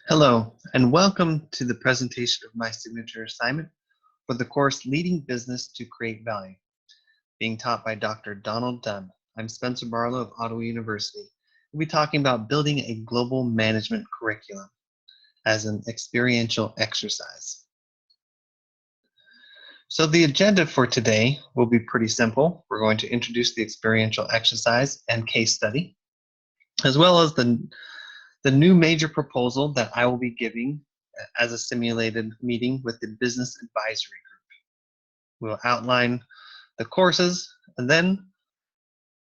Hello, and welcome to the presentation of my signature assignment for the course Leading Business to Create Value, being taught by Dr. Donald Dunn. I'm Spencer Barlow of Ottawa University. We'll be talking about building a global management curriculum as an experiential exercise. So the agenda for today will be pretty simple. We're going to introduce the experiential exercise and case study, as well as the new major proposal that I will be giving as a simulated meeting with the Business Advisory Group. We'll outline the courses, and then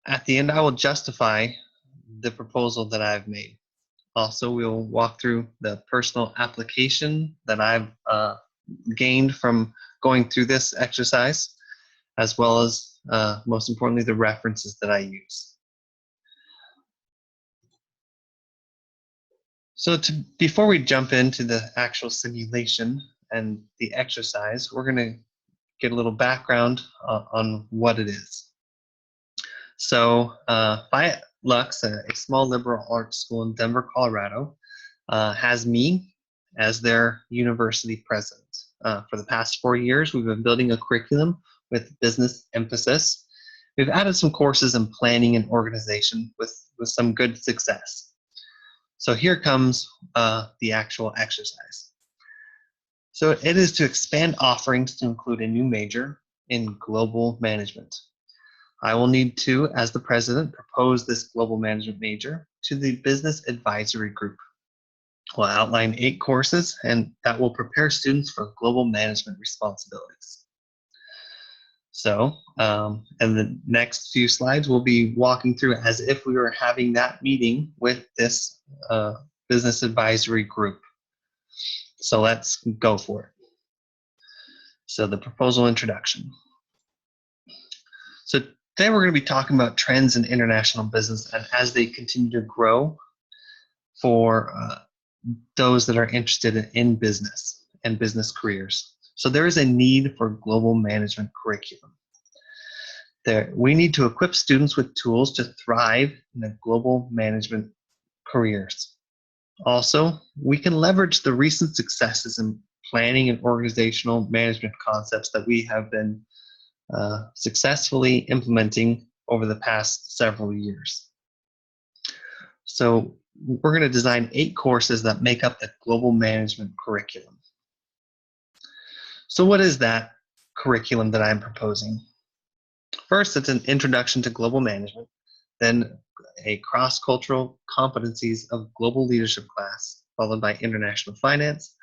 at the end I will justify the proposal that I've made. Also, we'll walk through the personal application that I've gained from going through this exercise, as well as, most importantly, the references that I use. So before we jump into the actual simulation and the exercise, we're going to get a little background on what it is. So Phi Lux, a small liberal arts school in Denver, Colorado, has me as their university president. For the past 4 years, we've been building a curriculum with business emphasis. We've added some courses in planning and organization with some good success. So here comes the actual exercise. So it is to expand offerings to include a new major in global management. I will need to, as the president, propose this global management major to the Business Advisory Group. We'll outline 8 courses, and that will prepare students for global management responsibilities. So, in the next few slides, we'll be walking through as if we were having that meeting with this Business Advisory Group. So let's go for it. So the proposal introduction. So today we're going to be talking about trends in international business and as they continue to grow for those that are interested in business and business careers. So there is a need for global management curriculum. We need to equip students with tools to thrive in the global management careers. Also, we can leverage the recent successes in planning and organizational management concepts that we have been successfully implementing over the past several years. So we're going to design 8 courses that make up the global management curriculum. So what is that curriculum that I'm proposing? First, it's an introduction to global management, then a cross-cultural competencies of global leadership class, followed by international finance,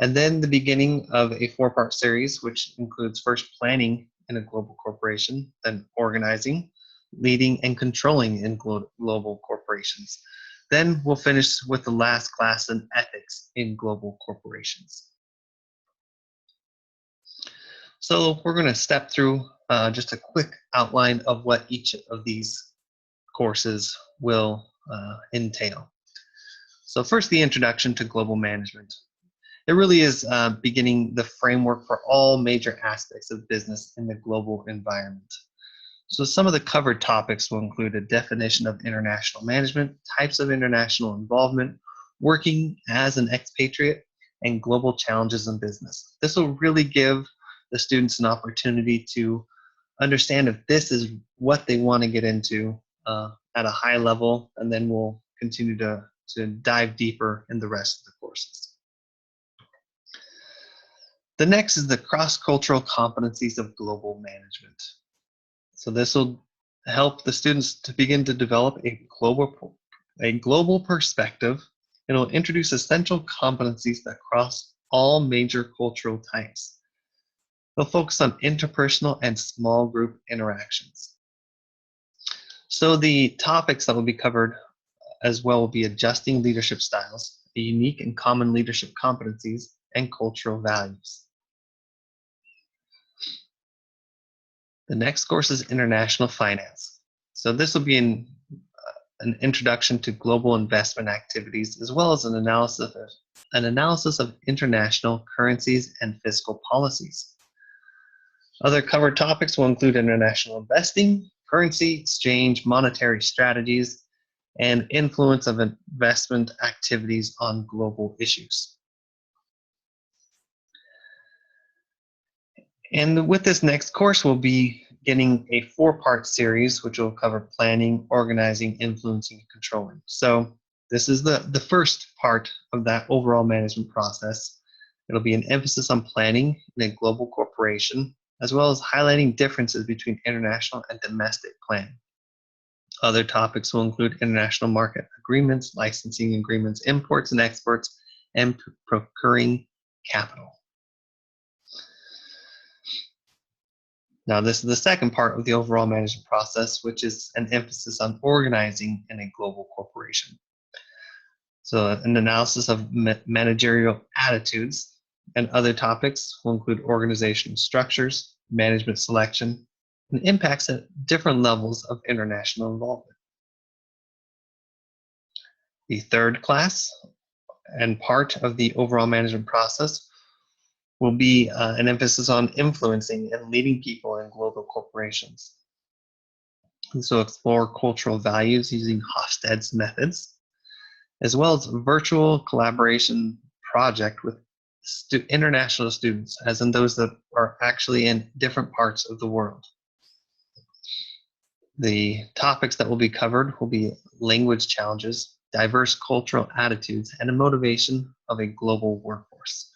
and then the beginning of a 4-part series, which includes first planning in a global corporation, then organizing, leading, and controlling in global corporations. Then we'll finish with the last class in ethics in global corporations. So we're going to step through just a quick outline of what each of these courses will entail. So first, the introduction to global management. It really is beginning the framework for all major aspects of business in the global environment. So some of the covered topics will include a definition of international management, types of international involvement, working as an expatriate, and global challenges in business. This will really give the students an opportunity to understand if this is what they want to get into at a high level, and then we'll continue to dive deeper in the rest of the courses. The next is the cross-cultural competencies of global management. So this will help the students to begin to develop a global perspective. It'll introduce essential competencies that cross all major cultural types. They'll focus on interpersonal and small group interactions. So the topics that will be covered as well will be adjusting leadership styles, the unique and common leadership competencies, and cultural values. The next course is international finance. So this will be an introduction to global investment activities, as well as an analysis of international currencies and fiscal policies. Other covered topics will include international investing, currency exchange, monetary strategies, and influence of investment activities on global issues. And with this next course, we'll be getting a 4-part series, which will cover planning, organizing, influencing, and controlling. So this is the first part of that overall management process. It'll be an emphasis on planning in a global corporation, as well as highlighting differences between international and domestic planning. Other topics will include international market agreements, licensing agreements, imports and exports, and procuring capital. Now, this is the second part of the overall management process, which is an emphasis on organizing in a global corporation. So an analysis of managerial attitudes and other topics will include organizational structures, management selection, and impacts at different levels of international involvement. The third class and part of the overall management process will be an emphasis on influencing and leading people in global corporations. And so explore cultural values using Hofstede's methods, as well as virtual collaboration project with international students, as in those that are actually in different parts of the world. The topics that will be covered will be language challenges, diverse cultural attitudes, and a motivation of a global workforce.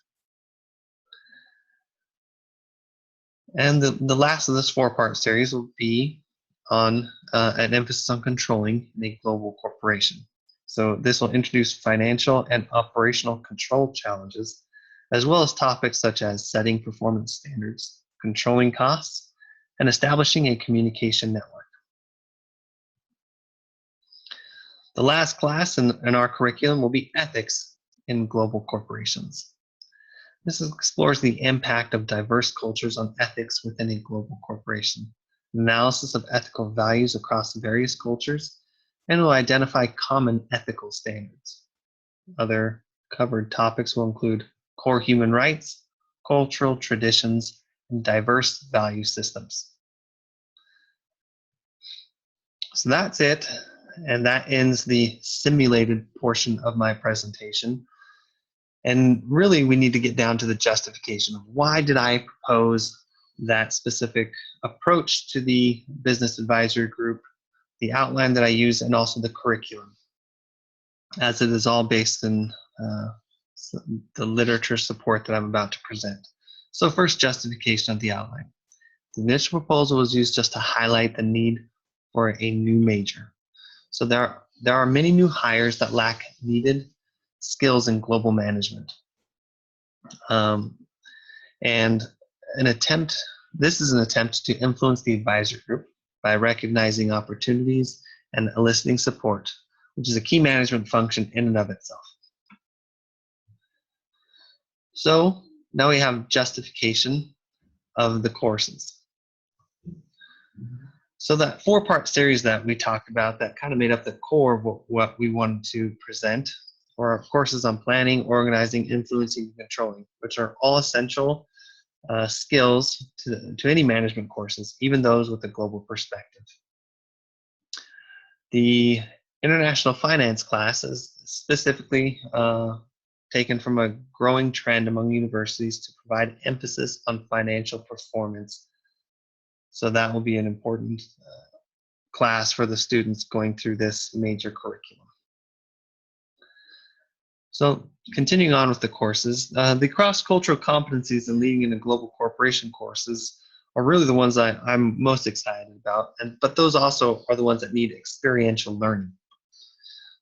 And the last of this 4-part series will be on an emphasis on controlling in a global corporation. So this will introduce financial and operational control challenges, as well as topics such as setting performance standards, controlling costs, and establishing a communication network. The last class in our curriculum will be ethics in global corporations. This explores the impact of diverse cultures on ethics within a global corporation, analysis of ethical values across various cultures, and will identify common ethical standards. Other covered topics will include core human rights, cultural traditions, and diverse value systems. So that's it, and that ends the simulated portion of my presentation. And really, we need to get down to the justification of why did I propose that specific approach to the business advisory group, the outline that I use, and also the curriculum, as it is all based in the literature support that I'm about to present. So first, justification of the outline. The initial proposal was used just to highlight the need for a new major. So there are many new hires that lack needed skills in global management. And this is an attempt to influence the advisory group by recognizing opportunities and eliciting support, which is a key management function in and of itself. So now we have justification of the courses. So that 4-part series that we talked about that kind of made up the core of what we wanted to present were our courses on planning, organizing, influencing, and controlling, which are all essential skills to any management courses, even those with a global perspective. The international finance class is specifically taken from a growing trend among universities to provide emphasis on financial performance. So that will be an important class for the students going through this major curriculum. So continuing on with the courses, the cross-cultural competencies in leading in a global corporation courses are really the ones I'm most excited about, but those also are the ones that need experiential learning.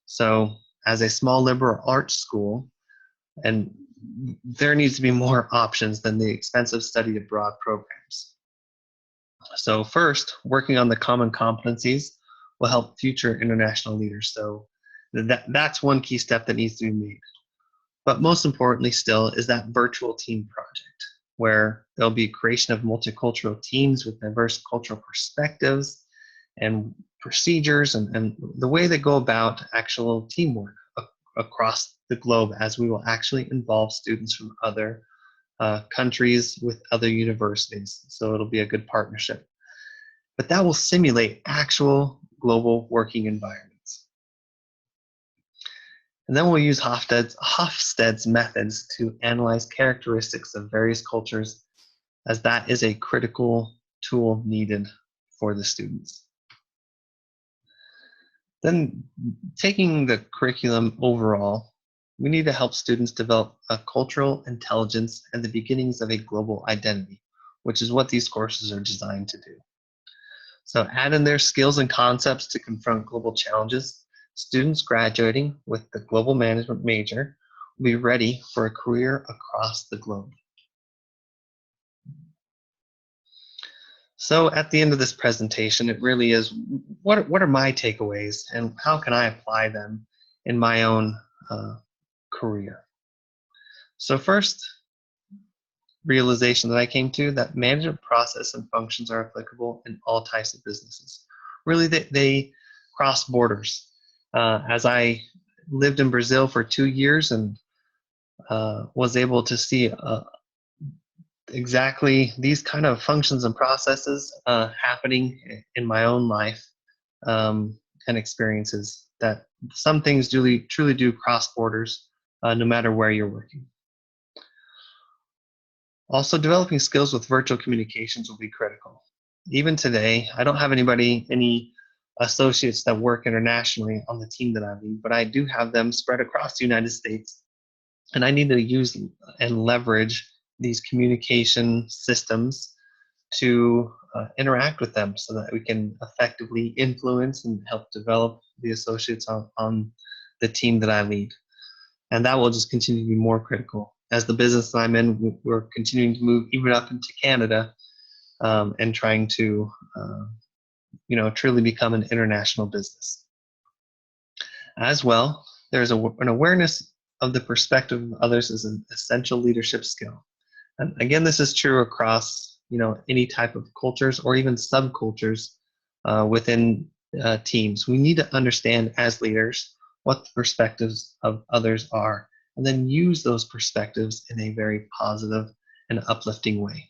So as a small liberal arts school, and there needs to be more options than the expensive study abroad programs. So first, working on the common competencies will help future international leaders. So that's one key step that needs to be made. But most importantly still is that virtual team project, where there'll be creation of multicultural teams with diverse cultural perspectives and procedures and the way they go about actual teamwork across the globe, as we will actually involve students from other countries with other universities. So it'll be a good partnership. But that will simulate actual global working environments. And then we'll use Hofstede's methods to analyze characteristics of various cultures, as that is a critical tool needed for the students. Then, taking the curriculum overall, we need to help students develop a cultural intelligence and the beginnings of a global identity, which is what these courses are designed to do. So add in their skills and concepts to confront global challenges. Students graduating with the global management major will be ready for a career across the globe. So at the end of this presentation, it really is, what are my takeaways and how can I apply them in my own career? So first, realization that I came to, that management process and functions are applicable in all types of businesses. Really, they cross borders. As I lived in Brazil for 2 years and was able to see exactly these kind of functions and processes happening in my own life and experiences, that some things truly do cross borders no matter where you're working. Also, developing skills with virtual communications will be critical. Even today, I don't have any associates that work internationally on the team that I lead, but I do have them spread across the United States. And I need to use and leverage these communication systems to interact with them so that we can effectively influence and help develop the associates on the team that I lead. And that will just continue to be more critical. As the business that I'm in, we're continuing to move even up into Canada and trying to truly become an international business. As well, there's an awareness of the perspective of others is an essential leadership skill. And again, this is true across any type of cultures or even subcultures within teams. We need to understand as leaders what the perspectives of others are, and then use those perspectives in a very positive and uplifting way.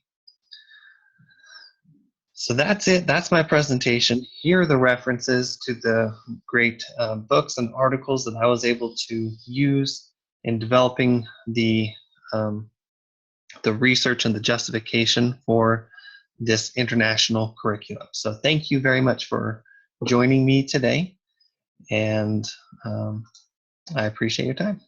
So that's it. That's my presentation. Here are the references to the great books and articles that I was able to use in developing the research and the justification for this international curriculum. So thank you very much for joining me today, and I appreciate your time.